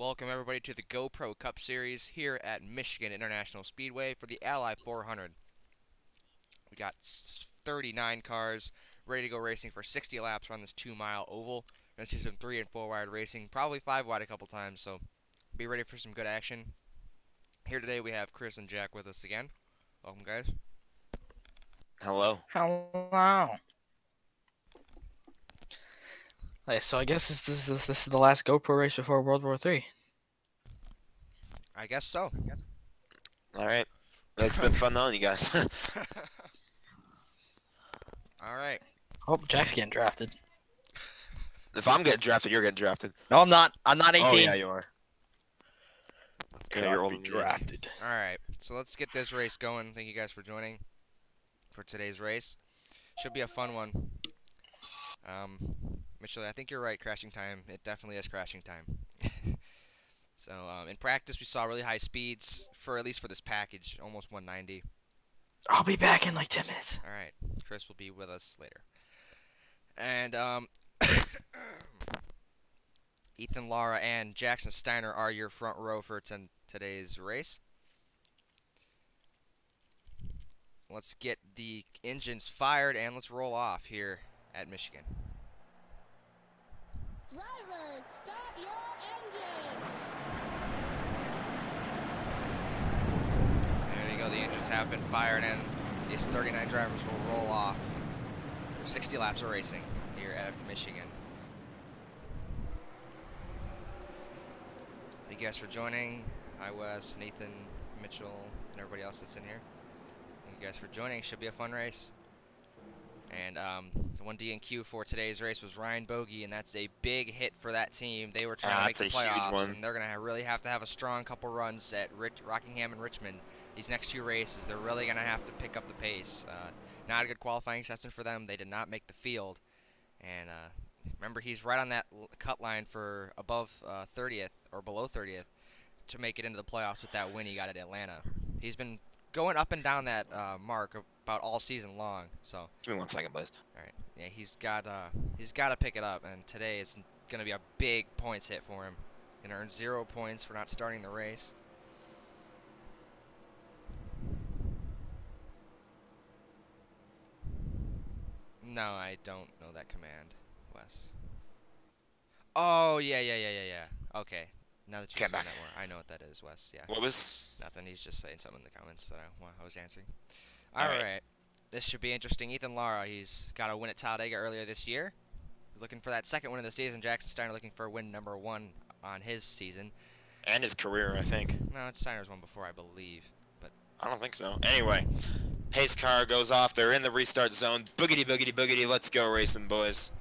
Welcome everybody to the GoPro Cup Series here at Michigan International Speedway for the Ally 400. We got 39 cars ready to go racing for 60 laps around this 2-mile oval. We're going to see some 3 and 4 wide racing, probably 5 wide a couple times, so be ready for some good action. Here today we have Chris and Jack with us again. Welcome, guys. Hello. Hello. Hey, so I guess this is the last GoPro race before World War III. I guess so. All right. It's been fun knowing you guys. All right. Hope Jack's getting drafted. If I'm getting drafted, you're getting drafted. No, I'm not. I'm not 18. Oh yeah, you are. Yeah, you're Gotta older be than me. drafted. All right. So let's get this race going. Thank you guys for joining for today's race. Should be a fun one. Mitchell, I think you're right. Crashing time. It definitely is crashing time. So in practice, we saw really high speeds for at least for this package, almost 190. I'll be back in like 10 minutes. All right, Chris will be with us later. And Ethan Lara and Jackson Steiner are your front row for today's race. Let's get the engines fired and let's roll off here at Michigan. Drivers, start your engines! There you go, the engines have been fired and these 39 drivers will roll off for 60 laps of racing here at Michigan. Thank you guys for joining. Hi Wes, Nathan, Mitchell, and everybody else that's in here. Thank you guys for joining. Should be a fun race. And the one DNQ for today's race was Ryan Bogey, and that's a big hit for that team. They were trying to make the playoffs, and they're going to really have to have a strong couple runs at Rockingham and Richmond. These next two races, they're really going to have to pick up the pace. Not a good qualifying session for them. They did not make the field. And remember, he's right on that cut line for above 30th or below 30th to make it into the playoffs with that win he got at Atlanta. He's been going up and down that mark about all season long. So Give me 1 second, boys. all right, yeah, he's got to pick it up, and today is going to be a big points hit for him. Gonna earn 0 points for not starting the race. No, I don't know that command, Wes. Oh yeah. Okay, now that you explain that more, I know what that is, Wes. Yeah. What was? Nothing. He's just saying something in the comments that I was answering. All All right. right. This should be interesting. Ethan Lara, he's got a win at Talladega earlier this year. He's looking for that second win of the season. Jackson Steiner looking for win number 1 on his season. And his career, I think. No, Steiner's won before, I believe. But I don't think so. Anyway, pace car goes off. They're in the restart zone. Boogity, boogity, boogity. Let's go racing, boys.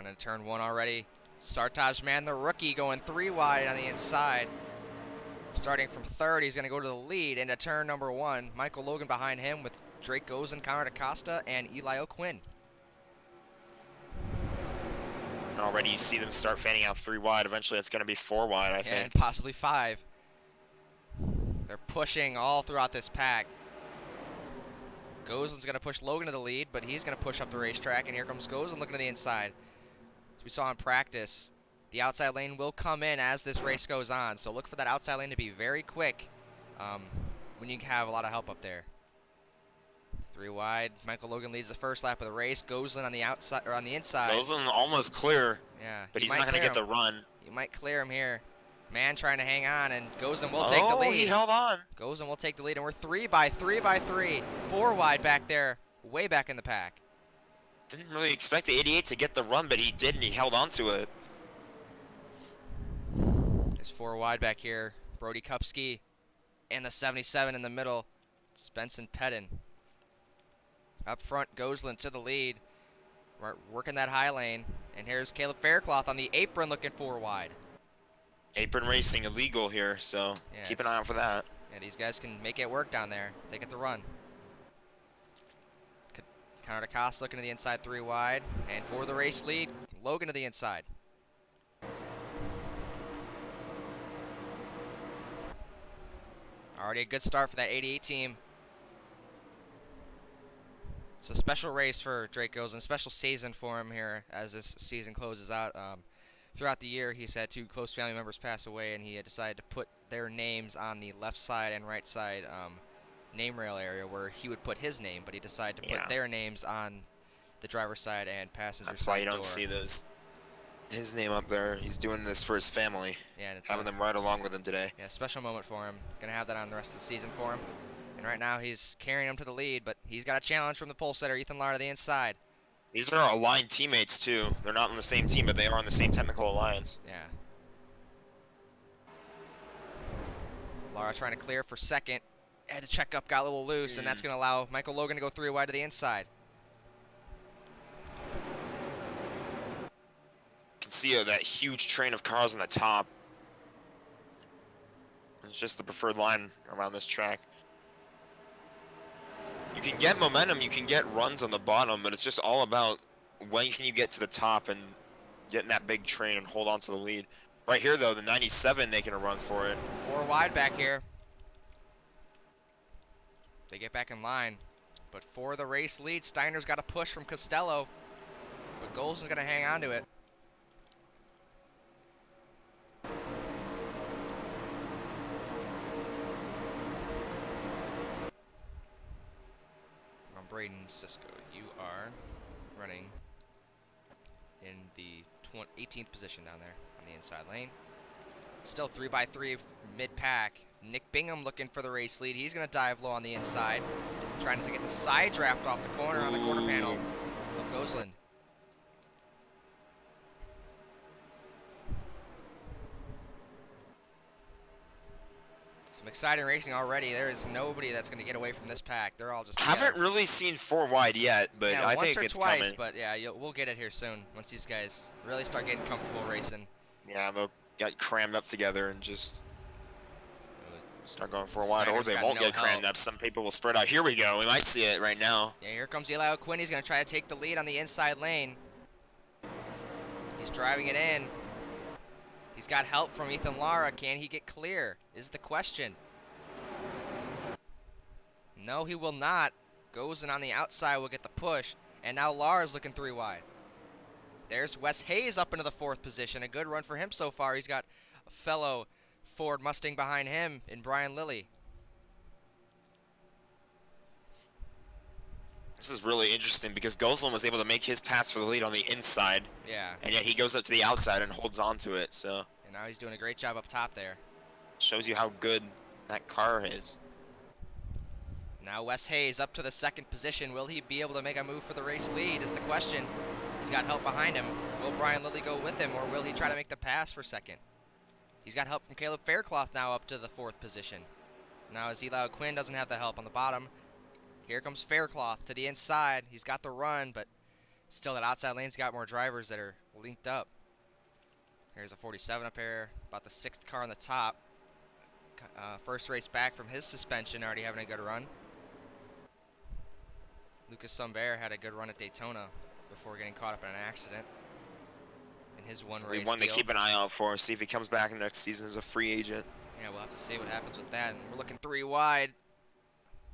going on to turn 1 already. Sartaj Man, the rookie, going 3 wide on the inside. Starting from third, he's going to go to the lead into turn number 1. Michael Logan behind him with Drake Gozen, Connor DaCosta, and Eli O'Quinn. And already you see them start fanning out 3 wide. Eventually it's going to be 4 wide, I think. And possibly 5. They're pushing all throughout this pack. Gozen's going to push Logan to the lead, but he's going to push up the racetrack, and here comes Gozen looking to the inside. As we saw in practice, the outside lane will come in as this race goes on, so look for that outside lane to be very quick when you have a lot of help up there. 3 wide. Michael Logan leads the first lap of the race. Gozen on the outside or on the inside. Gozen almost clear. Yeah, but he's not going to get the run. You might clear him here. Man trying to hang on, and Gozen will take the lead. Oh, he held on. Gozen will take the lead, and we're 3 by 3 by 3. 4 wide back there, way back in the pack. Didn't really expect the 88 to get the run, but he did, and he held on to it. There's 4 wide back here. Brody Kupski and the 77 in the middle. Spencer Pettin. Up front, Gosling to the lead. Working that high lane. And here's Caleb Faircloth on the apron looking 4 wide. Apron racing illegal here, so yeah, keep an eye out for that. Yeah, these guys can make it work down there. They get the run. Connor DaCosta looking to the inside 3 wide. And for the race lead, Logan to the inside. Already a good start for that 88 team. It's a special race for Drake Gosling, special season for him here as this season closes out. Throughout the year, he's had 2 close family members pass away, and he had decided to put their names on the left side and right side name rail area where he would put his name, but he decided to put their names on the driver's side and passenger That's side why you don't door. see his name up there. He's doing this for his family. Yeah, and it's having them ride along with him today. Yeah, special moment for him. Gonna have that on the rest of the season for him. And right now he's carrying him to the lead, but he's got a challenge from the pole setter, Ethan Lara, to the inside. These are aligned teammates too. They're not on the same team, but they are on the same technical alliance. Yeah. Lara trying to clear for second. Had to check up, got a little loose, and that's going to allow Michael Logan to go 3 wide to the inside. You can see that huge train of cars on the top. It's just the preferred line around this track. You can get momentum, you can get runs on the bottom, but it's just all about when can you get to the top and get in that big train and hold on to the lead. Right here, though, the 97 making a run for it. 4 wide back here. They get back in line. But for the race lead, Steiner's got a push from Costello. But Golson's going to hang on to it. Braden Cisco, you are running in the 18th position down there on the inside lane. Still 3x3 mid-pack. Nick Bingham looking for the race lead. He's going to dive low on the inside, trying to get the side draft off the corner on the quarter panel of Gosling. Some exciting racing already. There is nobody that's going to get away from this pack. They're all just Haven't really seen 4 wide yet, but yeah, I once think or it's twice, coming. But yeah, we'll get it here soon once these guys really start getting comfortable racing. Yeah, they'll get crammed up together and just start going 4 wide, or Steiner's they got won't no get crammed help. up. Some people will spread out. Here we go. We might see it right now. Yeah, here comes Eli O'Quinn. He's going to try to take the lead on the inside lane. He's driving it in. He's got help from Ethan Lara. Can he get clear is the question. No, he will not. Gosling on the outside will get the push. And now Lara's looking 3 wide. There's Wes Hayes up into the 4th position. A good run for him so far. He's got a fellow Ford Mustang behind him in Brian Lilly. This is really interesting because Gosling was able to make his pass for the lead on the inside. Yeah. And yet he goes up to the outside and holds on to it, so. And now he's doing a great job up top there. Shows you how good that car is. Now Wes Hayes up to the 2nd position. Will he be able to make a move for the race lead is the question. He's got help behind him. Will Brian Lilly go with him, or will he try to make the pass for 2nd? He's got help from Caleb Faircloth now up to the 4th position. Now as Eli O'Quinn doesn't have the help on the bottom. Here comes Faircloth to the inside. He's got the run, but still that outside lane's got more drivers that are linked up. Here's a 47 up here, about the 6th car on the top. First race back from his suspension, already having a good run. Lucas Sumbert had a good run at Daytona before getting caught up in an accident in his one race One to deal. keep an eye out for, see if he comes back next season as a free agent. Yeah, we'll have to see what happens with that. And we're looking 3 wide.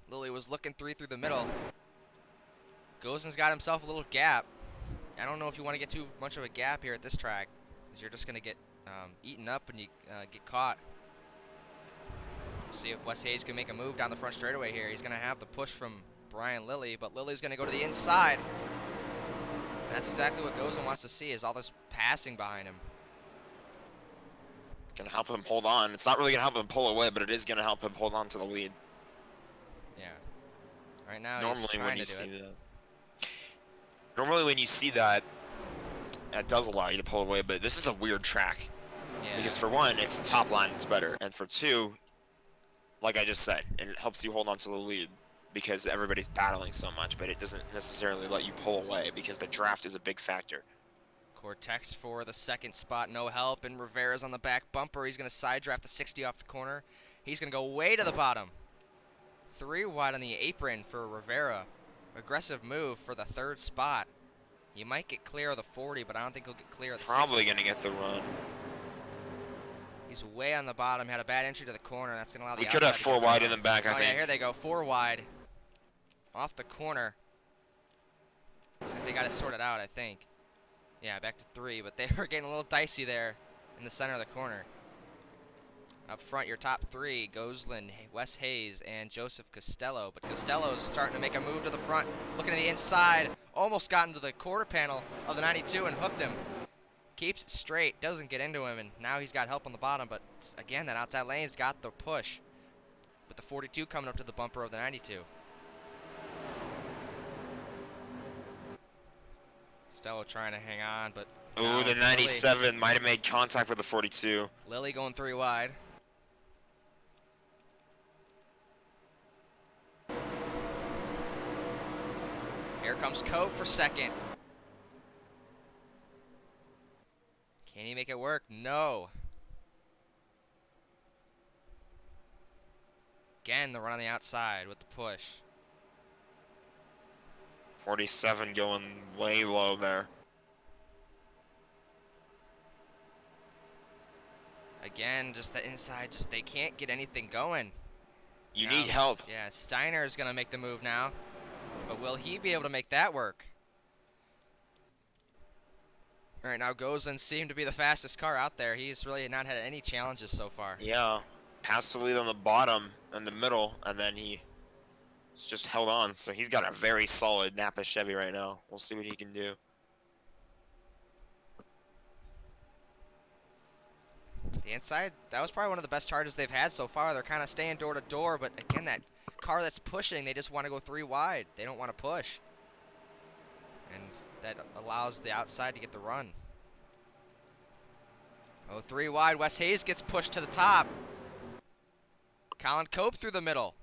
Lilly was looking 3 through the middle. Gosling's got himself a little gap. I don't know if you want to get too much of a gap here at this track, because you're just going to get eaten up and you get caught. We'll see if Wes Hayes can make a move down the front straightaway here. He's going to have the push from Brian Lilly, but Lilly's going to go to the inside. That's exactly what Gosling wants to see, is all this passing behind him. It's going to help him hold on. It's not really going to help him pull away, but it is going to help him hold on to the lead. Yeah. Right now, Normally he's trying when you to do see it. that. Normally when you see that, that does allow you to pull away, but this is a weird track. Yeah. Because for one, it's the top line, it's better. And for two, like I just said, it helps you hold on to the lead because everybody's battling so much, but it doesn't necessarily let you pull away because the draft is a big factor. Cortex for the 2nd spot, no help, and Rivera's on the back bumper. He's going to side draft the 60 off the corner. He's going to go way to the bottom. 3 wide on the apron for Rivera. Aggressive move for the 3rd spot. He might get clear of the 40, but I don't think he'll get clear of the 60. Probably going to get the run. He's way on the bottom, had a bad entry to the corner. That's going to allow the We could have outside to 4 get wide around. in the back, I Oh, think. yeah, here they go, 4 wide. Off the corner. Looks like they got it sorted out, I think. Yeah, back to 3, but they were getting a little dicey there in the center of the corner. Up front, your top 3, Gosselin, Wes Hayes, and Joseph Costello. But Costello's starting to make a move to the front, looking at the inside. Almost got into the quarter panel of the 92 and hooked him. Keeps it straight, doesn't get into him, and now he's got help on the bottom. But again, that outside lane's got the push. With the 42 coming up to the bumper of the 92. Costello trying to hang on, but... Ooh, the 97 might have made contact with the 42. Lilly going 3 wide. Here comes Cope for second. Can he make it work? No. Again, the run on the outside with the push. 47 going way low there. Again, just the inside, just they can't get anything going. You Now, need help. Yeah, Steiner is going to make the move now. But will he be able to make that work? All right, now Gosselin seemed to be the fastest car out there. He's really not had any challenges so far. Yeah, passed the lead on the bottom and the middle, and then he's just held on. So he's got a very solid Napa Chevy right now. We'll see what he can do. The inside, that was probably one of the best charges they've had so far. They're kind of staying door to door, but again, that car that's pushing, they just want to go 3 wide. They don't want to push. And that allows the outside to get the run. Oh, 3 wide. Wes Hayes gets pushed to the top. Colin Cope through the middle.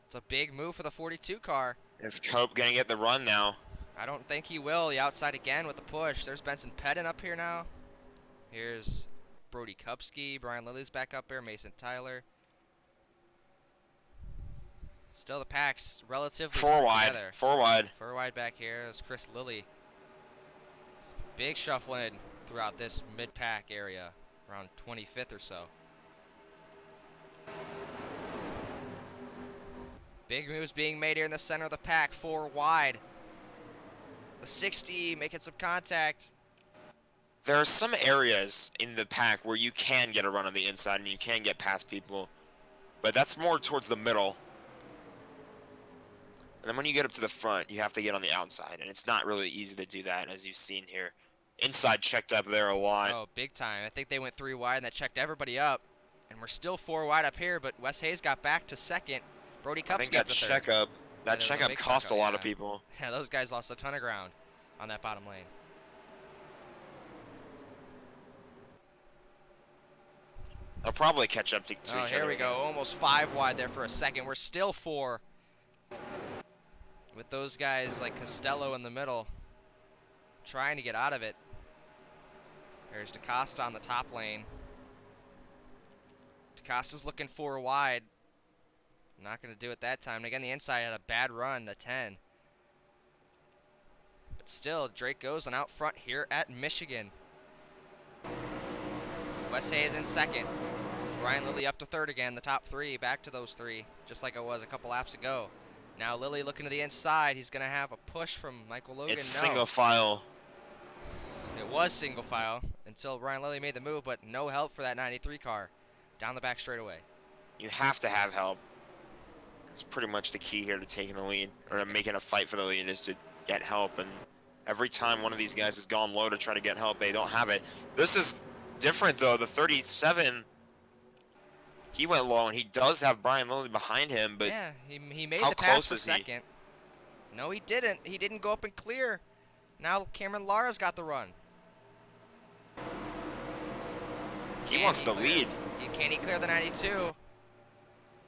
It's a big move for the 42 car. Is Cope going to get the run now? I don't think he will. The outside again with the push. There's Benson Pettin up here now. Here's Brody Kupski. Brian Lilly's back up there. Mason Tyler. Still the pack's relatively 4 wide. together. 4 wide. 4 wide back here. There's Chris Lilly. Big shuffling throughout this mid-pack area. Around 25th or so. Big moves being made here in the center of the pack. 4 wide. The 60 making some contact. There are some areas in the pack where you can get a run on the inside and you can get past people. But that's more towards the middle. And then when you get up to the front, you have to get on the outside. And it's not really easy to do that, as you've seen here. Inside checked up there a lot. Oh, big time. I think they went 3 wide and that checked everybody up. And we're still 4 wide up here, but Wes Hayes got back to second. Brody Kupski I think that checkup, cost a lot of people. Yeah, those guys lost a ton of ground on that bottom lane. They'll probably catch up to each Oh, other. here we go. Almost 5 wide there for a second. We're still 4. With those guys like Costello in the middle trying to get out of it. There's DaCosta on the top lane. DaCosta's looking 4 wide. Not going to do it that time. And again, the inside had a bad run, the 10. But still, Drake goes on out front here at Michigan. Wes Hayes in second. Brian Lilly up to third again. The top 3, back to those 3, just like it was a couple laps ago. Now Lilly looking to the inside. He's going to have a push from Michael Logan. It's single file. It was single file until Brian Lilly made the move, but no help for that 93 car. Down the back straightaway. You have to have help. That's pretty much the key here to taking the lead, or to making a fight for the lead, is to get help. And every time one of these guys has gone low to try to get help, they don't have it. This is different, though. The 37, he went low, and he does have Brian Lilly behind him, but yeah, he made how the pass close for is he? second. No, he didn't. He didn't go up and clear. Now Cameron Lara's got the run. he wants the clear? lead. Can he clear the 92?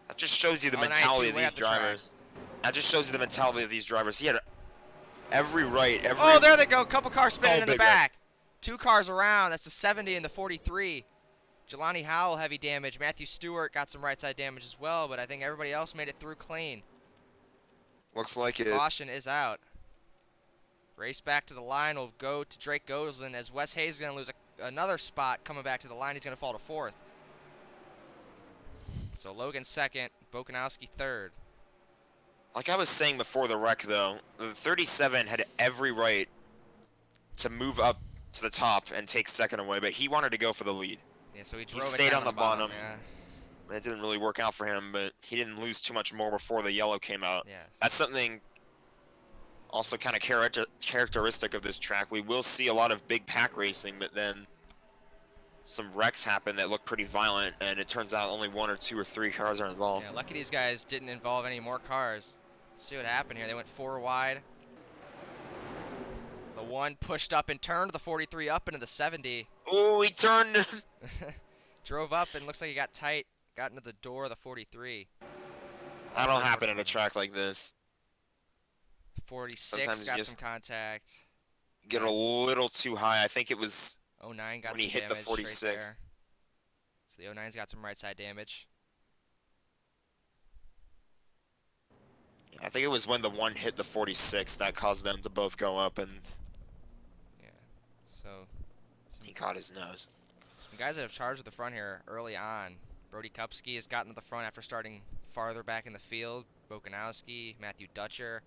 That just shows you the Oh, the mentality 92 of way these up the track. drivers. That just shows you the mentality of these drivers. He had every right, every... Oh, there they go. Couple cars spinning Oh, in the big right. back. 2 cars around. That's the 70 and the 43. Jelani Howell, heavy damage. Matthew Stewart got some right side damage as well, but I think everybody else made it through clean. Looks like it. Caution is out. Race back to the line will go to Drake Gosselin as Wes Hayes is going to lose another spot coming back to the line. He's going to fall to 4th. So Logan 2nd, Bokanowski 3rd. Like I was saying before the wreck, though, the 37 had every right to move up to the top and take second away, but he wanted to go for the lead. Yeah, so he He drove it stayed down on the bottom. bottom. Yeah. It didn't really work out for him, but he didn't lose too much more before the yellow came out. Yes. That's something also kind of characteristic of this track. We will see a lot of big pack racing, but then some wrecks happen that look pretty violent, and it turns out only 1 or 2 or 3 cars are involved. Yeah, lucky these guys didn't involve any more cars. Let's see what happened here. They went 4 wide. The 1 pushed up and turned the 43 up into the 70. Ooh, he turned. Drove up and looks like he got tight. Got into the door of the 43. That'll happen at a track like this. 46 Sometimes you got just some contact. Get a little too high. I think it was 09 got when some he hit the damage 46. right there. So the 09's got some right side damage. I think it was when the 1 hit the 46 that caused them to both go up, and Yeah. So he caught his nose. some guys that have charged at the front here early on. Brody Kupski has gotten to the front after starting farther back in the field. Bokanowski, Matthew Dutcher,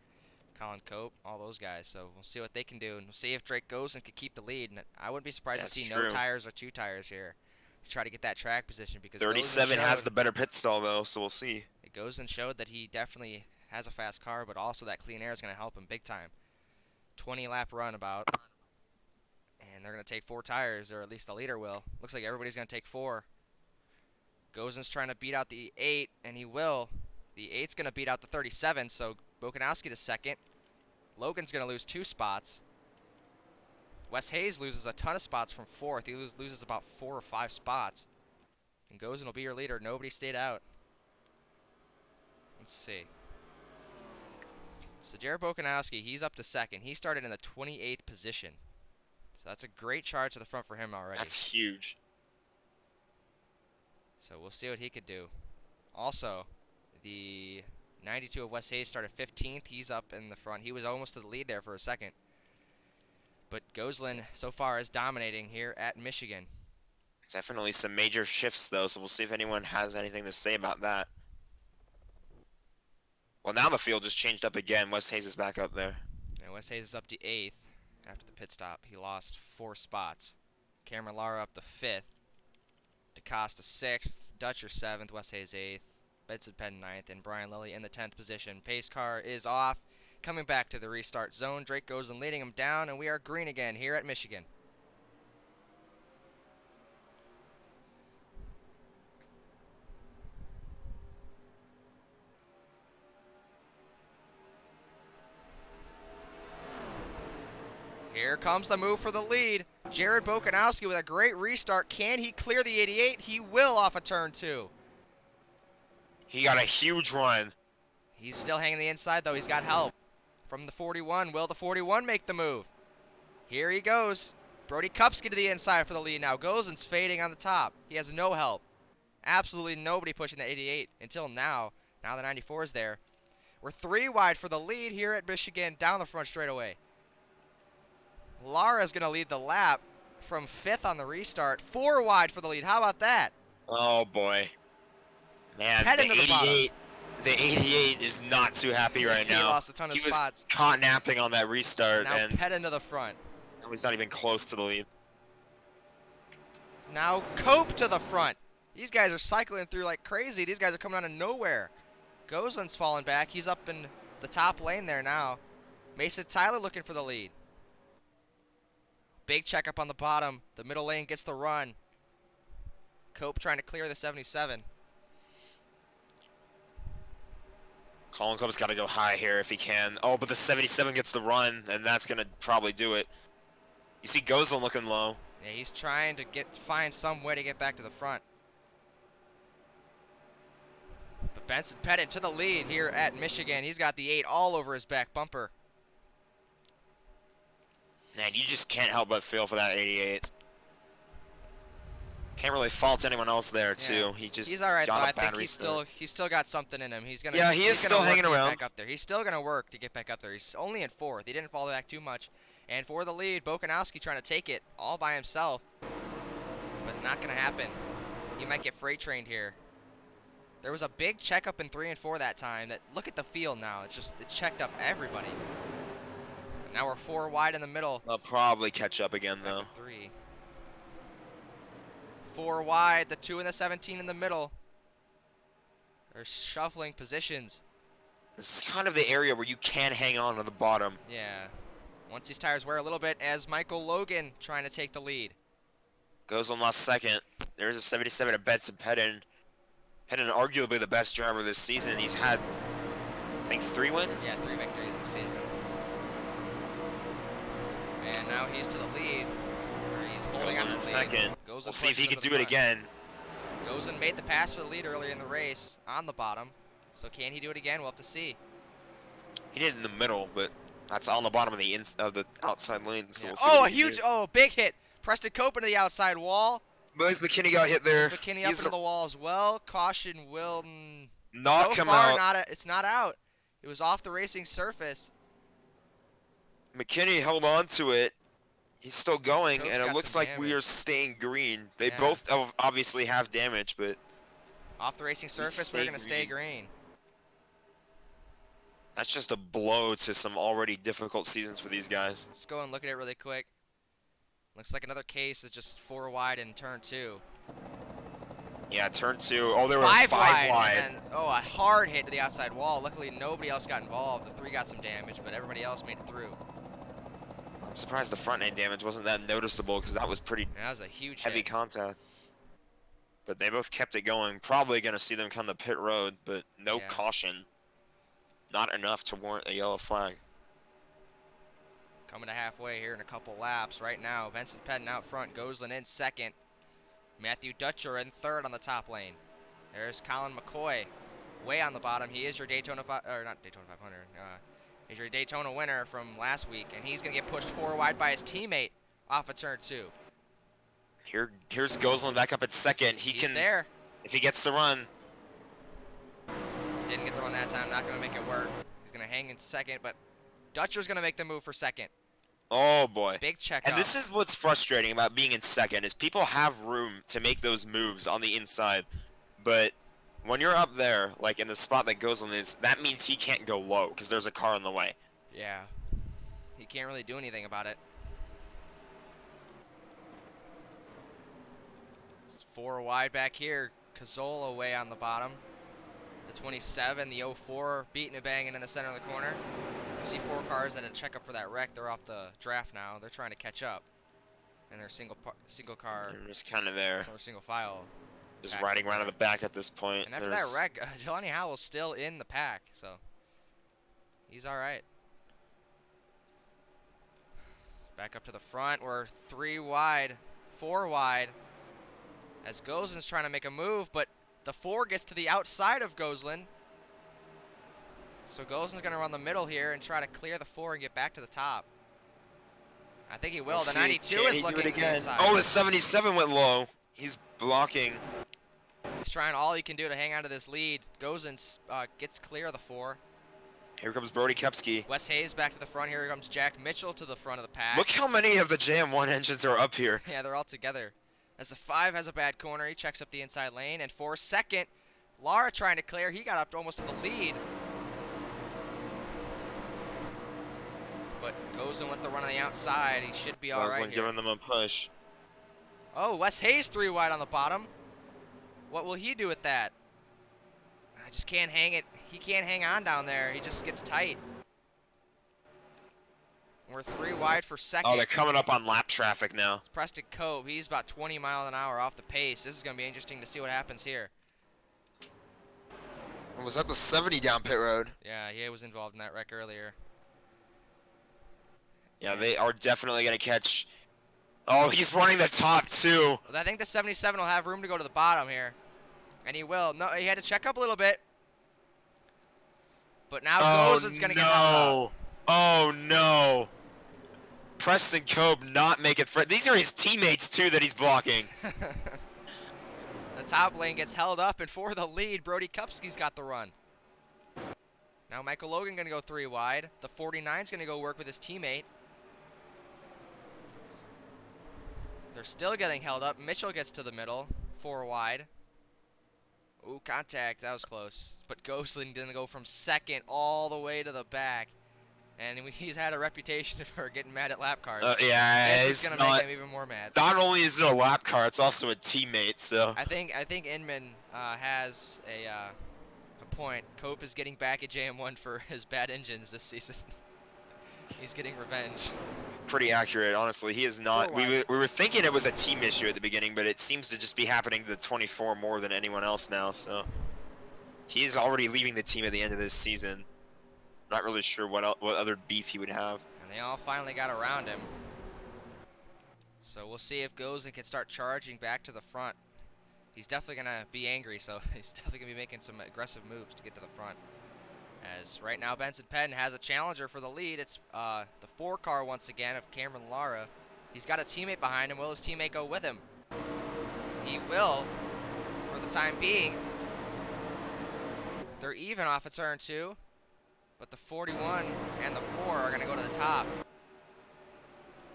Colin Cope, all those guys. So we'll see what they can do, and we'll see if Drake goes and can keep the lead. And I wouldn't be surprised That's to see true. no tires or 2 tires here to try to get that track position, because 37 Gosen has showed- the better pit stall, though, so we'll see. It goes and showed that he definitely has a fast car, but also that clean air is going to help him big time. 20 lap run about, and they're going to take 4 tires, or at least the leader will. Looks like everybody's going to take 4. Gosen's trying to beat out the 8, and he will. The 8's going to beat out the 37, so Bokanowski to second. Logan's going to lose 2 spots. Wes Hayes loses a ton of spots from 4th. He loses about 4 or 5 spots. And Gosen will be your leader. Nobody stayed out. Let's see. So Jared Bokanowski, he's up to second. He started in the 28th position. So that's a great charge to the front for him already. That's huge. So we'll see what he could do. Also, the 92 of Wes Hayes started 15th. He's up in the front. He was almost to the lead there for a second. But Gosselin so far is dominating here at Michigan. Definitely some major shifts, though, so we'll see if anyone has anything to say about that. Well, now the field just changed up again. Wes Hayes is back up there. And Wes Hayes is up to 8th after the pit stop. He lost 4 spots. Cameron Lara up to 5th. DeCosta 6th. Dutcher 7th. Wes Hayes 8th. Benson Penn 9th. And Brian Lilly in the 10th position. Pace car is off. Coming back to the restart zone. Drake goes and leading him down. And we are green again here at Michigan. Here comes the move for the lead. Jared Bokanowski with a great restart. Can he clear the 88? He will off of turn 2. He got a huge run. He's still hanging the inside, though. He's got help from the 41. Will the 41 make the move? Here he goes. Brody Kupski to the inside for the lead now. Gosen's fading on the top. He has no help. Absolutely nobody pushing the 88 until now. Now the 94 is there. We're 3 wide for the lead here at Michigan down the front straightaway. Lara's going to lead the lap from 5th on the restart. 4 wide for the lead. How about that? Oh, boy. Man, Head the into the bottom. 88, the 88 is not too happy right He now. lost a ton of He was spots. caught napping on that restart, Now and Pet into the front. he's not even close to the lead. Now Cope to the front. These guys are cycling through like crazy. These guys are coming out of nowhere. Goslin's falling back. He's up in the top lane there now. Mason Tyler looking for the lead. Big check up on the bottom. The middle lane gets the run. Cope trying to clear the 77. Colin Cope's got to go high here if he can. Oh, but the 77 gets the run, and that's going to probably do it. You see Goslin looking low. Yeah, he's trying to find some way to get back to the front. But Benson Pettit to the lead here at Michigan. He's got the 8 all over his back bumper. Man, you just can't help but feel for that 88. Can't really fault anyone else there, too. Yeah. He's He's all right, though. got I a bad think restart. he's still got something in him. He's gonna. Yeah, he is he's gonna still work hanging to get around. Back up there. He's still gonna work to get back up there. He's only in 4th. He didn't fall back too much. And for the lead, Bokanowski trying to take it all by himself, but not gonna happen. He might get freight trained here. There was a big checkup in 3 and 4 that time. That look at the field now. It checked up everybody. And now we're 4 wide in the middle. They'll probably catch up again, Back though. to 3. 4 wide. The 2 and the 17 in the middle. They're shuffling positions. This is kind of the area where you can hang on to the bottom. Yeah. Once these tires wear a little bit, as Michael Logan trying to take the lead. Goes on last second. There's a 77 of Benson Pettin. Pettin, arguably the best driver this season. He's had, I think, 3 wins? Yeah, 3 victories this season. And now he's to the lead. Or he's holding Goes on on to in the second. lead. We'll see if he can do it again. Goes and made the pass for the lead earlier in the race on the bottom. So can he do it again? We'll have to see. He did it in the middle, but that's on the bottom of the outside lane. So Yeah. we'll see Oh, what a he can huge, do. oh, big hit. Preston Cope into the outside wall. Buzz McKinney got hit there. McKinney up He's into the wall as well. Caution will not so come far, out. it's not out. It was off the racing surface. McKinney held on to it. He's still going, Cope's and it got looks some like we damage. are staying green. They Yeah. both obviously have damage, but Off the racing surface, we're going to stay green. that's just a blow to some already difficult seasons for these guys. Let's go and look at it really quick. Looks like another case is just 4 wide in turn 2. Yeah, turn 2. Oh, they were 5 5 wide. And then, oh, a hard hit to the outside wall. Luckily, nobody else got involved. The 3 got some damage, but everybody else made it through. I'm surprised the front end damage wasn't that noticeable because that was pretty And that was a huge heavy hit. contact. But they both kept it going. Probably going to see them come to pit road, but no Yeah. caution. Not enough to warrant a yellow flag. Coming to halfway here in a couple laps. Right now, Vincent Pettin out front. Gosling in second. Matthew Dutcher in third on the top lane. There's Colin McCoy way on the bottom. He is your Daytona, or not Daytona 500. He's your Daytona winner from last week, and he's going to get pushed 4 wide by his teammate off of turn 2. Here's Gosling back up at second. He's can there. if he gets the run. Didn't get the run that time. Not going to make it work. He's going to hang in second, but Dutcher's going to make the move for second. Oh boy. Big check And up. this is what's frustrating about being in second is people have room to make those moves on the inside, but when you're up there, like in the spot that Gosling is, that means he can't go low because there's a car in the way. Yeah. He can't really do anything about it. It's 4 wide back here. Cazzola way on the bottom. The 27, the 04 beating and banging in the center of the corner. You see 4 cars that had check up for that wreck. They're off the draft now. They're trying to catch up. And they're single car, They're just kind of there, or single file. just back riding and around in the back at this point. And after There's- that wreck, Jelani Howell's still in the pack, so he's all right. Back up to the front. We're 3 wide, 4 wide. As Goslin's trying to make a move, but the 4 gets to the outside of Goslin. So Goslin's going to run the middle here and try to clear the 4 and get back to the top. I think he will. We'll The see. 92 Can is he do looking it again? inside. Oh, the 77 went low. He's blocking. He's trying all he can do to hang on to this lead. Goslin gets clear of the 4. Here comes Brody Kepsky. Wes Hayes back to the front. Here comes Jack Mitchell to the front of the pack. Look how many of the JM1 engines are up here. Yeah, they're all together. As the 5 has a bad corner, he checks up the inside lane. And for second, Lara trying to clear. He got up almost to the lead. But goes in with the run on the outside. He should be all right Gosling here. giving them a push. Oh, Wes Hayes 3 wide on the bottom. What will he do with that? I just can't hang it. He can't hang on down there. He just gets tight. We're 3 wide for second. Oh, they're coming up on lap traffic now. It's Preston Cope. He's about 20 miles an hour off the pace. This is going to be interesting to see what happens here. Was that the 70 down pit road? Yeah, he was involved in that wreck earlier. Yeah, they are definitely going to catch. Oh, he's running the top too. I think the 77 will have room to go to the bottom here. And he will. No, he had to check up a little bit. But now Goslin's going to get held up. Oh no. Preston Cope not making these are his teammates too that he's blocking. The top lane gets held up, and for the lead, Brody Kupski's got the run. Now Michael Logan going to go 3 wide. The 49's going to go work with his teammate. They're still getting held up. Mitchell gets to the middle, 4 wide. Ooh, contact. That was close. But Gosling didn't go from second all the way to the back. And he's had a reputation for getting mad at lap cars. Yeah, This is it's going to make him even more mad. Not only is it a lap car, it's also a teammate, so. I think Inman has a point. Cope is getting back at JM1 for his bad engines this season. He's getting revenge. Pretty accurate, honestly. He is not. We were thinking it was a team issue at the beginning, but it seems to just be happening to the 24 more than anyone else now, so. He's already leaving the team at the end of this season. Not really sure what other beef he would have. And they all finally got around him. So we'll see if Gosling can start charging back to the front. He's definitely going to be angry, so he's definitely going to be making some aggressive moves to get to the front. As right now Benson Penn has a challenger for the lead. It's the 4 car once again of Cameron Lara. He's got a teammate behind him. Will his teammate go with him? He will, for the time being. They're even off of turn 2, but the 41 and the 4 are going to go to the top.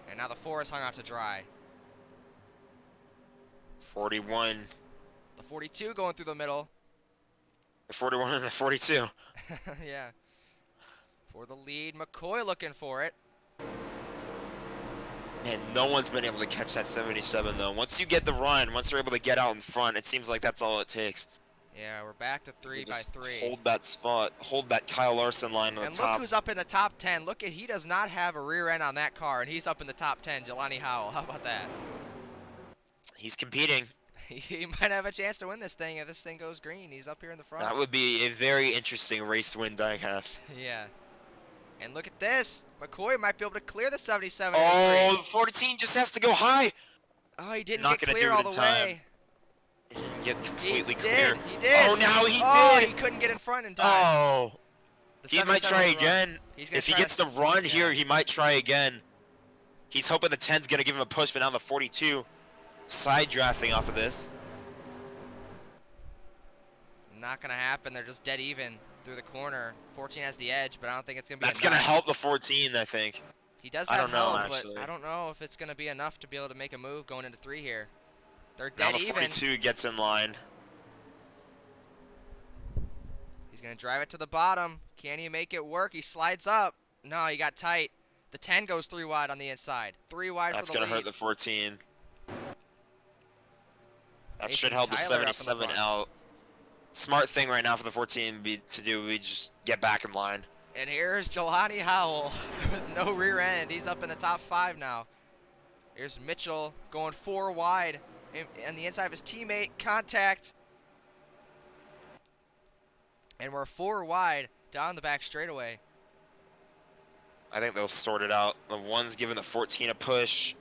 And now the 4 is hung out to dry. 41. The 42 going through the middle. The 41 and the 42. Yeah. For the lead, McCoy looking for it. Man, no one's been able to catch that 77 though. Once you get the run, once you're able to get out in front, it seems like that's all it takes. Yeah, we're back to 3 by 3. Hold that spot. Hold that Kyle Larson line on the And top. look who's up in the top 10. Look, he does not have a rear end on that car, and he's up in the top 10, Jelani Howell. How about that? He's competing. He might have a chance to win this thing if this thing goes green. He's up here in the front. That would be a very interesting race to win diecast. Yeah. And look at this. McCoy might be able to clear the 77. Oh, the 14 just has to go high. Oh, he didn't Not get gonna clear do it all in the time. way. He didn't get He completely did. clear. He did. Oh, now he Oh, did. he couldn't get in front in time. Oh. The He might 77 try on the run. again. He's gonna If he try gets the to- run yeah. here, he might try again. He's hoping the 10's going to give him a push, but now the 42 side drafting off of this. Not going to happen. They're just dead even through the corner. 14 has the edge, but I don't think it's going to be That's enough. going to help the 14, I think. He does I have don't know, help, actually. but I don't know if it's going to be enough to be able to make a move going into 3 here. They're Now dead the even. 42 gets in line. He's going to drive it to the bottom. Can he make it work? He slides up. No, he got tight. The 10 goes 3 wide on the inside. 3 wide That's for the going to lead. hurt the 14. That Mason should help the Tyler up in the 77 front. out. Smart thing right now for the 14 be just get back in line. And here's Jelani Howell with no rear end. He's up in the top 5 now. Here's Mitchell going 4 wide. On the inside of his teammate, contact. And we're 4 wide down the back straightaway. I think they'll sort it out. The one's giving the 14 a push.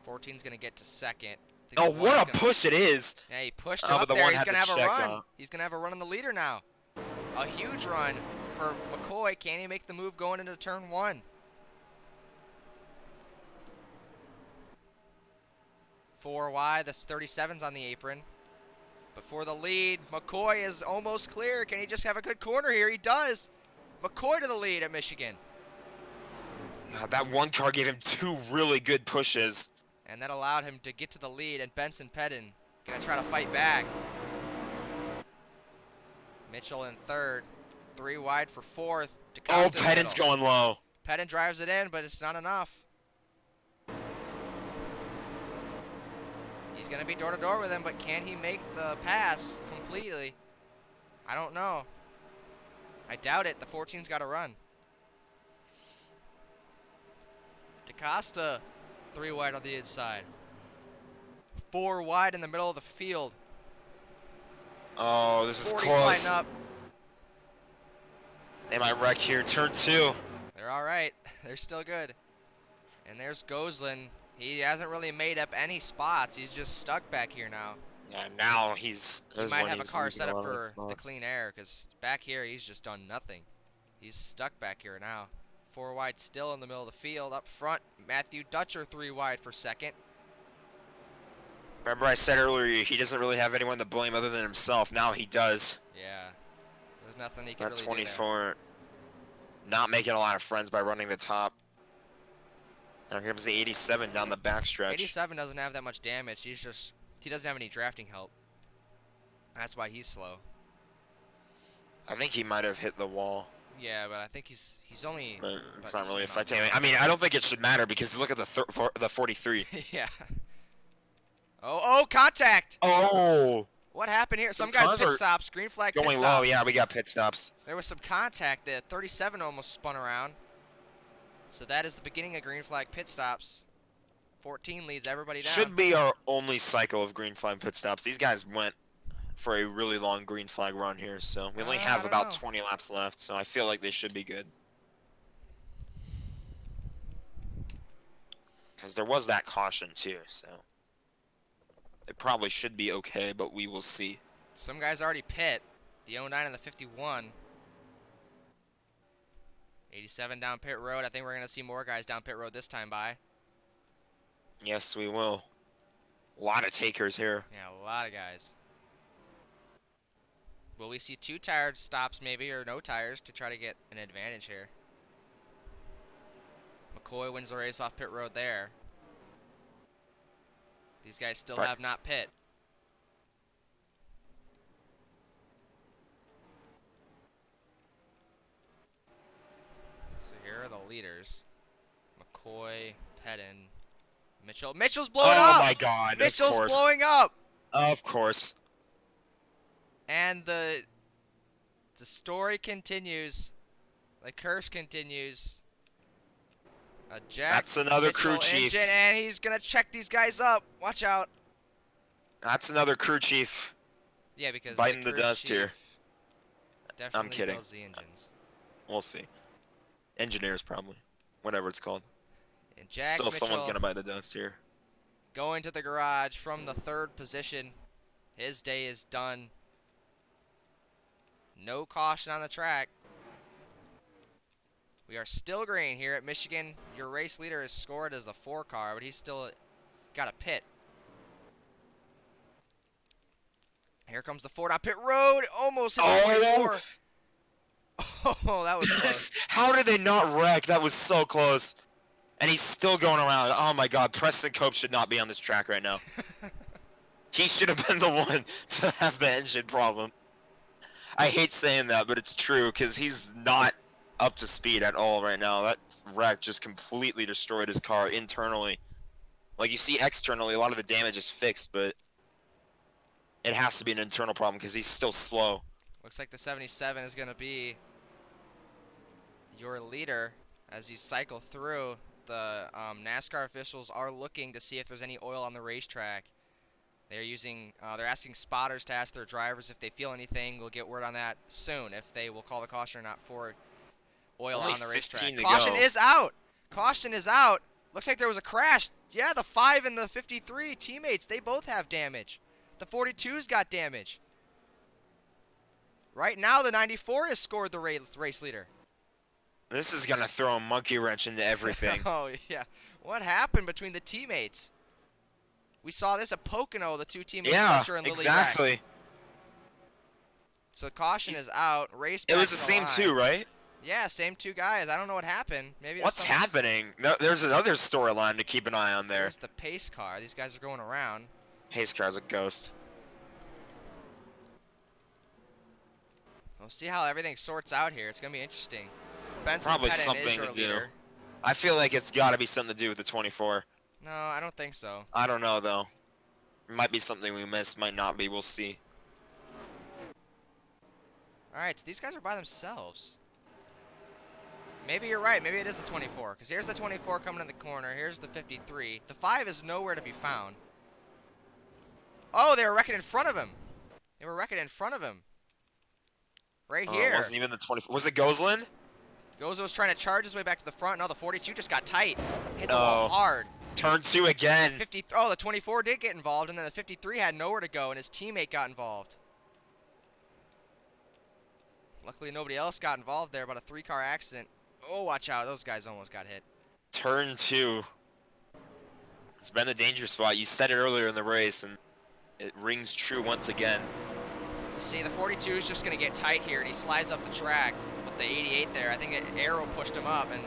14's going to get to second. I think Oh, the what a one's gonna- push it is! Yeah, he pushed Oh, him but up the there. one He's had going to to have a check run. out. He's going to have a run on the leader now. A huge run for McCoy. Can he make the move going into turn 1? Four wide. That's 37's on the apron. But for the lead, McCoy is almost clear. Can he just have a good corner here? He does. McCoy to the lead at Michigan. God, that one car gave him 2 really good pushes. And that allowed him to get to the lead. And Benson Pedden going to try to fight back. Mitchell in 3rd. 3 wide for 4th. Oh, Pedden's going low. Pedden drives it in, but it's not enough. He's going to be door-to-door with him, but can he make the pass completely? I don't know. I doubt it. The 14's got to run. DaCosta, 3 wide on the inside. 4 wide in the middle of the field. Oh, this is 40 close. sliding up. They might wreck here. Turn 2. They're all right. They're still good. And there's Gosling. He hasn't really made up any spots. He's just stuck back here now. Yeah, now He might have a car set up for the spots. clean air, because back here he's just done nothing. He's stuck back here now. 4 wide still in the middle of the field. Up front, Matthew Dutcher 3 wide for 2nd. Remember I said earlier he doesn't really have anyone to blame other than himself. Now he does. Yeah. There's nothing he can That really do there. 24 not making a lot of friends by running the top. Now here comes the 87 down the backstretch. 87 doesn't have that much damage. He doesn't have any drafting help. That's why he's slow. I think he might have hit the wall, Yeah, but I think he's only. but it's about not really 2 miles affecting an me. hour. I mean, I don't think it should matter because look at the 43. Yeah. Oh, contact! Oh, What happened here? Some Some guys cars pit are stops. Green flag pit going stops. low. Yeah, we got pit stops. There was some contact. The 37 almost spun around. So that is the beginning of green flag pit stops. 14 leads everybody down. Should be our only cycle of green flag pit stops. These guys went for a really long green flag run here, so we only I have don't about know. 20 laps left, so I feel like they should be good. Because there was that caution too, so they probably should be okay, but we will see. Some guys already pit. The 09 and the 51. 87 down pit road. I think we're going to see more guys down pit road this time by. Yes, we will. A lot of takers here. Yeah, a lot of guys. Will we see 2 tire stops maybe, or no tires to try to get an advantage here? McCoy wins the race off pit road there. These guys still Right. have not pit. So here are the leaders. McCoy, Pettin, Mitchell. Mitchell's blowing up! Oh my god, Mitchell's of course. blowing up! Of course. And the story continues. The curse continues. A Jack That's another crew Mitchell chief. engine, and he's gonna check these guys up. Watch out. That's another crew chief. Yeah, because Biting the crew dust chief here. Definitely kidding. builds the engines. We'll see. Engineers, probably. Whatever it's called. And Jack Still, Mitchell someone's gonna bite the dust here. going to the garage from the 3rd position. His day is done. No caution on the track. We are still green here at Michigan. Your race leader is scored as the 4 car, but he's still got a pit. Here comes the Ford on pit road. Almost hit the 24. Oh, that was close. How did they not wreck? That was so close. And he's still going around. Oh my god, Preston Cope should not be on this track right now. He should have been the one to have the engine problem. I hate saying that, but it's true, because he's not up to speed at all right now. That wreck just completely destroyed his car internally. Like, you see externally, a lot of the damage is fixed, but it has to be an internal problem, because he's still slow. Looks like the 77 is going to be your leader as you cycle through. The NASCAR officials are looking to see if there's any oil on the racetrack. They're asking spotters to ask their drivers if they feel anything. We'll get word on that soon if they will call the caution or not for oil Only on the 15 racetrack. to Caution go. is out. Caution is out. Looks like there was a crash. Yeah, the 5 and the 53 teammates, they both have damage. The 42's got damage. Right now, the 94 has scored the race leader. This is going to throw a monkey wrench into everything. Oh, yeah. What happened between the teammates? We saw this at Pocono, the 2 teammates, Yeah, Fletcher and Lily exactly. Rack. So caution is out. Race It back was the to same line. 2, right? Yeah, same 2 guys. I don't know what happened. Maybe it was What's some- happening? No, there's another storyline to keep an eye on there. There's the pace car. These guys are going around. Pace car's a ghost. We'll see how everything sorts out here. It's going to be interesting. Benson Probably Pettin something is your to do. leader. I feel like it's got to be something to do with the 24. No, I don't think so. I don't know, though. It might be something we missed, might not be. We'll see. All right, so these guys are by themselves. Maybe you're right. Maybe it is the 24. Because here's the 24 coming in the corner. Here's the 53. The 5 is nowhere to be found. Oh, they were wrecking in front of him. They were wrecking in front of him. Right here. It wasn't even the 24. Was it Gosselin? Gozo was trying to charge his way back to the front. No, the 42 just got tight. Hit the wall hard. Turn 2 again. Oh, the 24 did get involved, and then the 53 had nowhere to go, and his teammate got involved. Luckily, nobody else got involved there, but a 3-car accident. Oh, watch out. Those guys almost got hit. Turn 2. It's been the danger spot. You said it earlier in the race, and it rings true once again. See, the 42 is just going to get tight here, and he slides up the track with the 88 there. I think an arrow pushed him up, and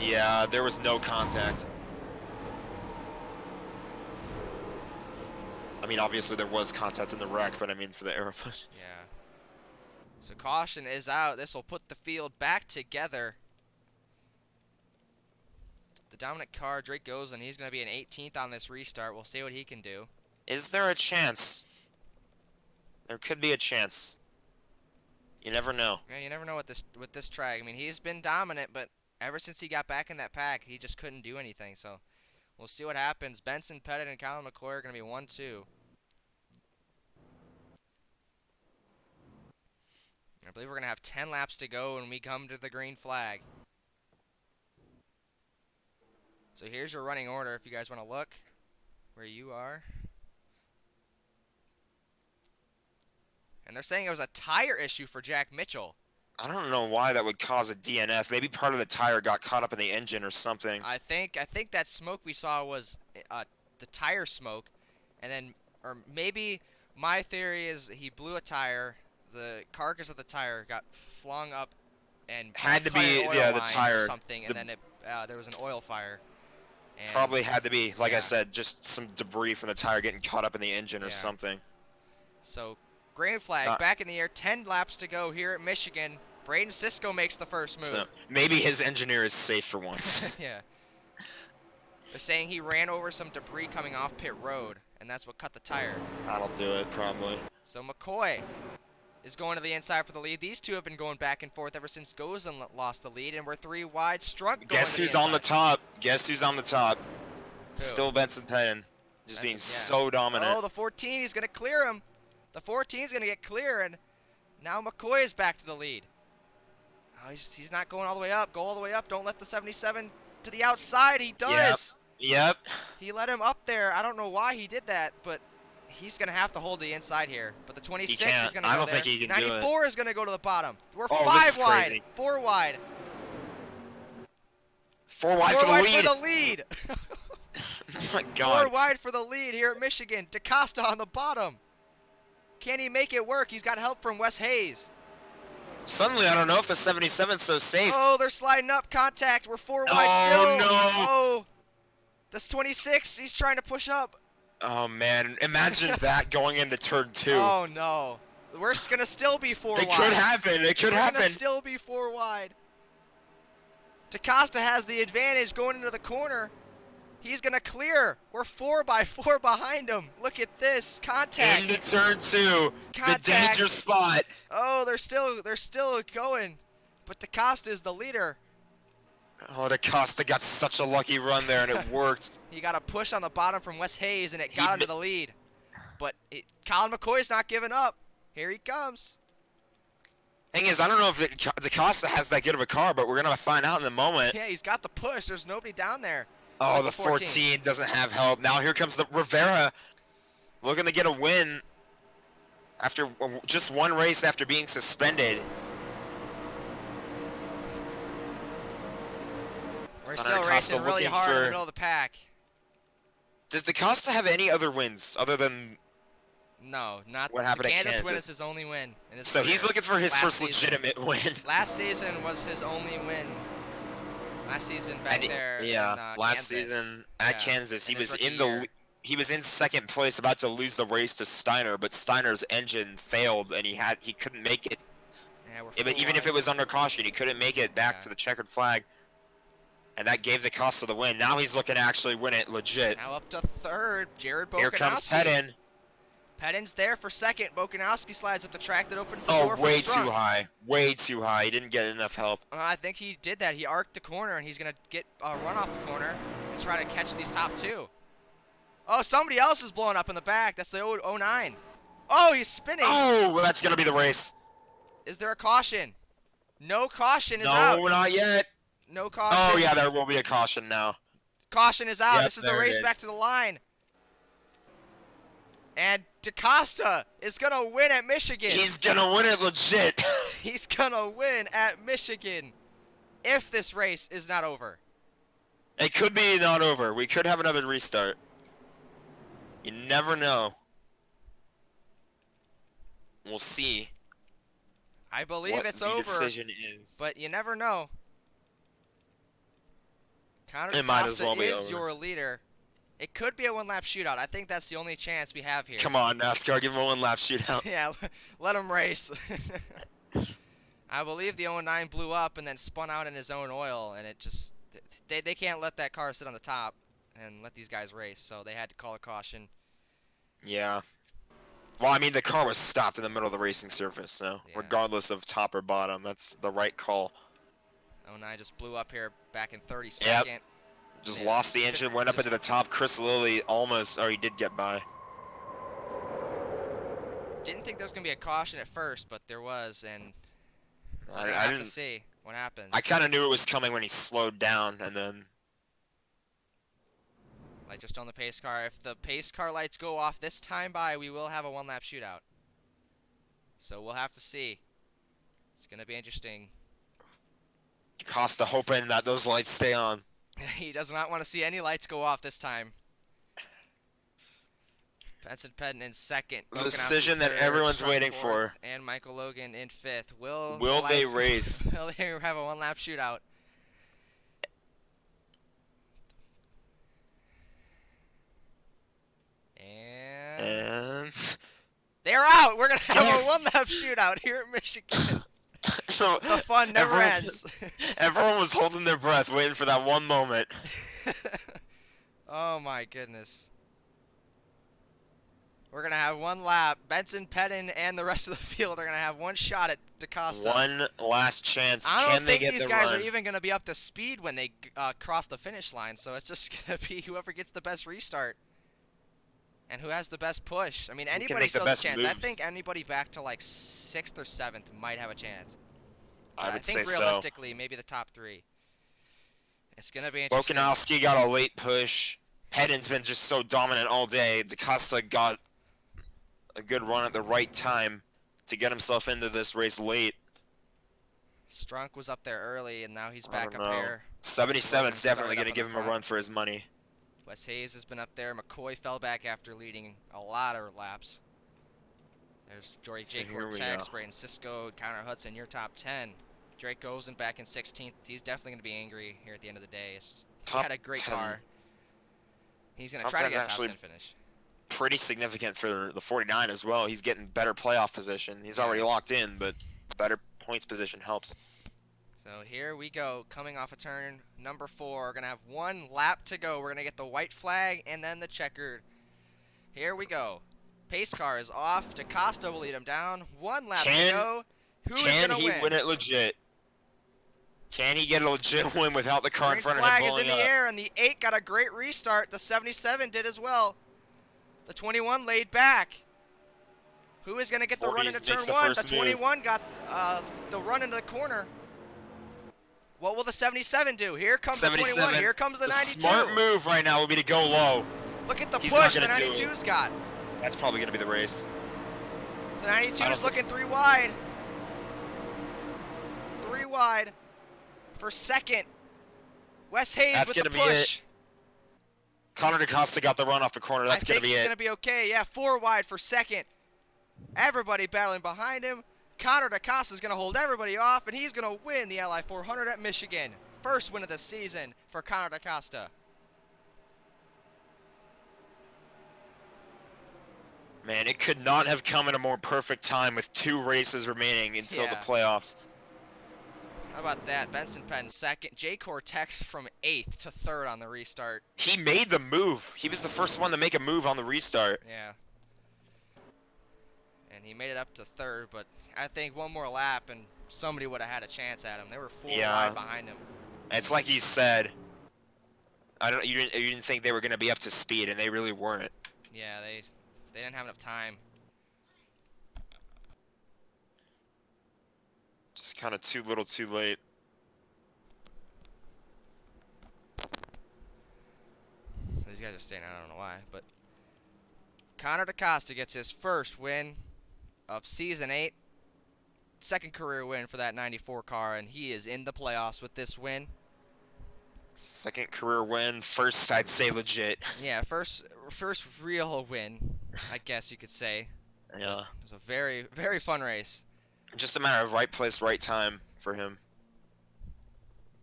Yeah, there was no contact. mean, obviously there was contact in the wreck, but I mean for the aero push. Yeah. So caution is out. This will put the field back together. The dominant car, Drake Gosling, he's going to be an 18th on this restart. We'll see what he can do. Is there a chance? There could be a chance. You never know. Yeah, you never know with this track. I mean, he's been dominant, but ever since he got back in that pack, he just couldn't do anything. So we'll see what happens. Benson Pettit and Colin McCoy are going to be 1-2. I believe we're going to have 10 laps to go when we come to the green flag. So here's your running order if you guys want to look where you are. And they're saying it was a tire issue for Jack Mitchell. I don't know why that would cause a DNF. Maybe part of the tire got caught up in the engine or something. I think that smoke we saw was the tire smoke, and then or maybe my theory is he blew a tire. The carcass of the tire got flung up and Had to caught be, an oil yeah, the line tire. or something, and then there was an oil fire. And Probably had to be, like yeah. I said, just some debris from the tire getting caught up in the engine or Yeah. something. So green flag back in the air. 10 laps to go here at Michigan. Braden Sisko makes the first move. So maybe his engineer is safe for once. Yeah. They're saying he ran over some debris coming off pit road, and that's what cut the tire. That'll do it, probably. So McCoy is going to the inside for the lead. These two have been going back and forth ever since Gozin lost the lead, and we're 3 wide. Strunk going Guess to who's the on the inside. top? Guess who's on the top? Still Benson Pettin. Just being so dominant. Oh, the 14, he's going to clear him. The 14 is going to get clear, and now McCoy is back to the lead. Oh, he's not going all the way up. Go all the way up. Don't let the 77 to the outside. He does. Yep. He let him up there. I don't know why he did that, but he's going to have to hold the inside here. But the 26 is going to go I don't there. think he can do it. 94 is going to go to the bottom. We're Oh, 5 this is wide. crazy. 4 wide. 4 wide 4 for the wide lead. for the lead. Oh my 4 God. wide for the lead here at Michigan. DaCosta on the bottom. Can he make it work? He's got help from Wes Hayes. Suddenly, I don't know if the 77's so safe. Oh, they're sliding up. Contact. We're 4 wide Oh, still. no. Oh, this 26. He's trying to push up. Oh man, imagine that going into turn 2. Oh no. We're gonna still be 4 wide. It could happen. It could We're happen. gonna still be 4 wide. DaCosta has the advantage going into the corner. He's gonna clear. We're 4 by 4 behind him. Look at this contact. Into turn 2. Contact. The danger spot. Oh, they're still going, but DaCosta is the leader. Oh, DaCosta got such a lucky run there, and it worked. He got a push on the bottom from Wes Hayes, and it got him to the lead. But Colin McCoy's not giving up. Here he comes. Thing is, I don't know if DaCosta has that good of a car, but we're gonna find out in a moment. Yeah, he's got the push. There's nobody down there. Oh, the 14 doesn't have help. Now here comes the Rivera, looking to get a win after just 1 race after being suspended. We're Connor still DaCosta racing really looking hard in the for- middle of the pack. Does DaCosta have any other wins other than? No, not What happened the at Kansas win Kansas? is his only win. In his So he's career. looking for his Last first season. legitimate win. Last season was his only win. Last season back there. Yeah, in, last Kansas. season at Yeah, Kansas, he in his was rookie in the year. he was in second place, about to lose the race to Steiner, but Steiner's engine failed, and he couldn't make it. Yeah, we're Even 4 if wide. it was under caution, he couldn't make it back Yeah. to the checkered flag, and that gave DaCosta the win. Now he's looking to actually win it legit. Now up to 3rd, Jared Bokanowski. Here comes Pettin. Pettin's there for 2nd. Bokanowski slides up the track that opens the Oh, door for way Strunk. too high. Way too high. He didn't get enough help. I think he did that. He arced the corner, and he's going to get a run off the corner and try to catch these top 2. Oh, somebody else is blowing up in the back. That's the 09. Oh, he's spinning. Oh, well, that's going to be the race. Is there a caution? No caution is No, out. not yet. No caution. Oh, yeah, there will be a caution now. Caution is out. Yep, This is the there it race is. back to the line. And DaCosta is going to win at Michigan. He's going to win it legit. He's going to win at Michigan if this race is not over. It could be not over. We could have another restart. You never know. We'll see I believe what it's the over, decision is. but you never know. Connor It might as DaCosta well be is over. your leader. It could be a one-lap shootout. I think that's the only chance we have here. Come on, NASCAR, give him a one-lap shootout. Yeah, let him race. I believe the 09 blew up and then spun out in his own oil, and it just they can't let that car sit on the top and let these guys race, so they had to call a caution. Yeah. Well, I mean, the car was stopped in the middle of the racing surface, so Yeah. regardless of top or bottom, that's the right call. 09 just blew up here back in 32nd. Yep. Just Yeah, lost the engine, went up just- into the top. Chris Lilly almost, or he did get by. Didn't think there was gonna be a caution at first, but there was, and we're I gonna have to didn't. see what happens. I kind of knew it was coming when he slowed down, and then Like just on the pace car. If the pace car lights go off this time by, we will have a one-lap shootout. So we'll have to see. It's gonna be interesting. Costa hoping that those lights stay on. He does not want to see any lights go off this time. Benson Pettin in second. The Bokanowski decision that third, everyone's Strunk waiting fourth, for. and Michael Logan in fifth. Will they lights- race? Will they have a one-lap shootout? And And they're out. We're gonna have Yes. a one-lap shootout here at Michigan. so The fun never everyone- ends. everyone was holding their breath, waiting for that one moment. Oh my goodness. We're gonna have one lap. Benson Pettin and the rest of the field are gonna have one shot at DaCosta. One last chance. I don't Can they think get these the guys run? are even gonna be up to speed when they cross the finish line. So it's just gonna be whoever gets the best restart and who has the best push. I mean, can anybody make the still has a best chance. I moves. think anybody back to like 6th or 7th might have a chance. I would think say so. realistically, maybe the top 3. It's gonna be interesting. Bokanowski got a late push. Pettin's been just so dominant all day. DaCosta got a good run at the right time to get himself into this race late. Strunk was up there early, and now he's I back don't up know. here. 77's Logan's definitely started going to up give in him the a front. run for his money. Wes Hayes has been up there. McCoy fell back after leading a lot of laps. There's Jory So J. here we Cortex, go. Brayton Cisco, Connor Hudson, your top 10. Drake Gosen back in 16th. He's definitely going to be angry here at the end of the day. He Top had a great 10. car. He's going to Top try to 10's get a top actually 10 finish. Pretty significant for the 49 as well. He's getting better playoff position. He's already locked in, but better points position helps. So here we go, coming off a turn number 4. We're going to have one lap to go. We're going to get the white flag and then the checkered. Here we go. Pace car is off. DaCosta will lead him down. One lap to go. Who is Can going to he win? win it legit? Can he get a legit win without the car in Green front of him flag is blowing in the up? air, and the 8 got a great restart. The 77 did as well. The 21 laid back. Who is going to get the 40 run into turn makes the 1? The first move. 21 got the run into the corner. What will the 77 do? Here comes the 21. 77. Here comes the 92. Smart move right now would be to go low. Look at the He's not push the gonna do it. 92's got. That's probably going to be the race. The 92 I is don't looking 3 wide. 3 wide for second. Wes Hayes That's with the gonna be it. push. Connor DaCosta got the run off the corner. That's I going think to be he's it. going to be okay. Yeah, 4 wide for second. Everybody battling behind him. Connor DaCosta is going to hold everybody off, and he's going to win the LI 400 at Michigan. First win of the season for Connor DaCosta. Man, it could not have come at a more perfect time with 2 races remaining until the Yeah. playoffs. How about that? Benson Penn second. J. Cortex from 8th to 3rd on the restart. He made the move. He was the first one to make a move on the restart. Yeah. And he made it up to 3rd, but I think one more lap and somebody would have had a chance at him. They were 4 Yeah. wide behind him. It's like you said. You didn't think they were going to be up to speed, and they really weren't. Yeah, they didn't have enough time. Just kind of too little, too late. So these guys are staying out. I don't know why, but Connor DaCosta gets his first win of season 8. Second career win for that 94 car, and he is in the playoffs with this win. Second career win. First, I'd say legit. Yeah, first real win, I guess you could say. Yeah. It was a very, very fun race. Just a matter of right place, right time for him.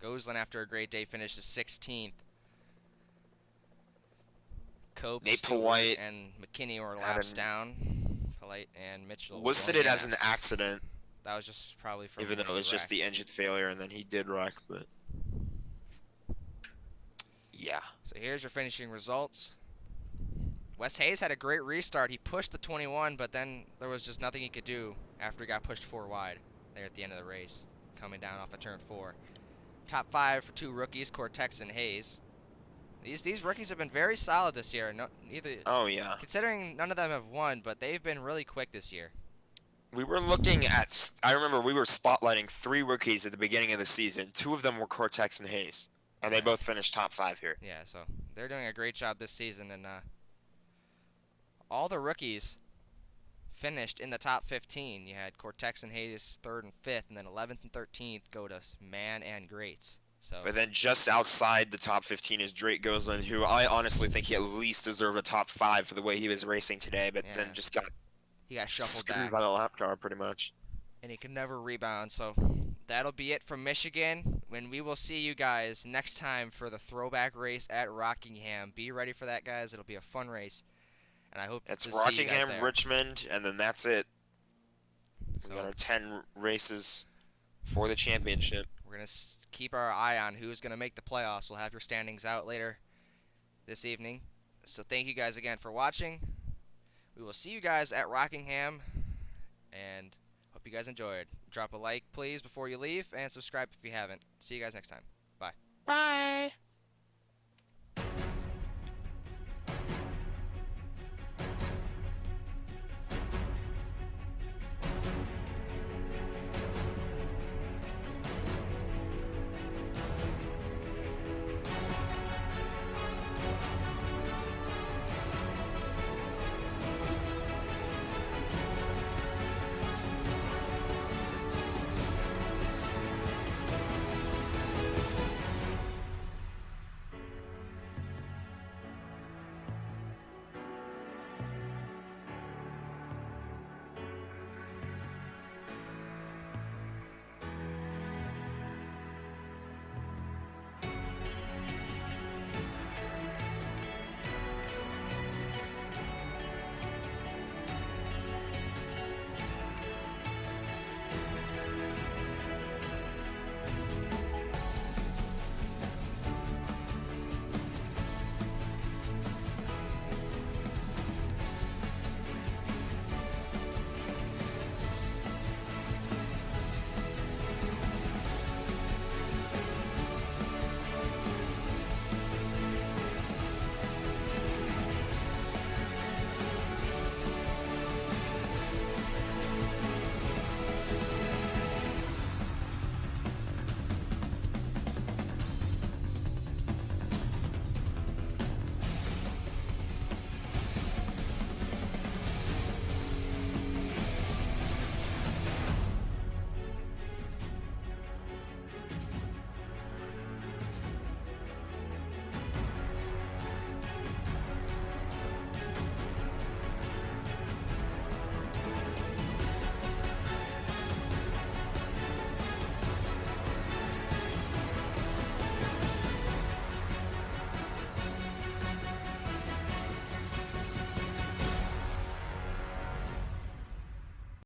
Gosselin, after a great day, finishes 16th. Cope, Nate Stewart, Polite and McKinney were had laps an- down. Polite and Mitchell listed going it as an yes. accident, That was just probably from even though when it he was just the wrecked. engine failure, and then he did wreck. But yeah, So here's your finishing results. Wes Hayes had a great restart. He pushed the 21, but then there was just nothing he could do after he got pushed 4 wide there at the end of the race, coming down off of turn 4. Top 5 for 2 rookies, Cortex and Hayes. These rookies have been very solid this year. oh yeah. Considering none of them have won, but they've been really quick this year. We were looking at. I remember we were spotlighting 3 rookies at the beginning of the season. 2 of them were Cortex and Hayes, and they Yeah. both finished top 5 here. Yeah, so they're doing a great job this season, and all the rookies finished in the top 15. You had Cortex and Hayes 3rd and 5th, and then 11th and 13th go to Man and Greats. So. But then just outside the top 15 is Drake Gosling, who I honestly think he at least deserved a top 5 for the way he was racing today, but then Yeah. just got He got shuffled screwed back, by the lap car pretty much. and he could never rebound. So that'll be it from Michigan. When we will see you guys next time for the throwback race at Rockingham. Be ready for that, guys. It'll be a fun race, and I hope It's to see you guys Rockingham, there. Richmond, and then that's it. So We got our 10 races for the championship. we're gonna keep our eye on who's gonna make the playoffs. We'll have your standings out later this evening. So thank you guys again for watching. We will see you guys at Rockingham, and hope you guys enjoyed. Drop a like, please, before you leave, and subscribe if you haven't. See you guys next time. Bye!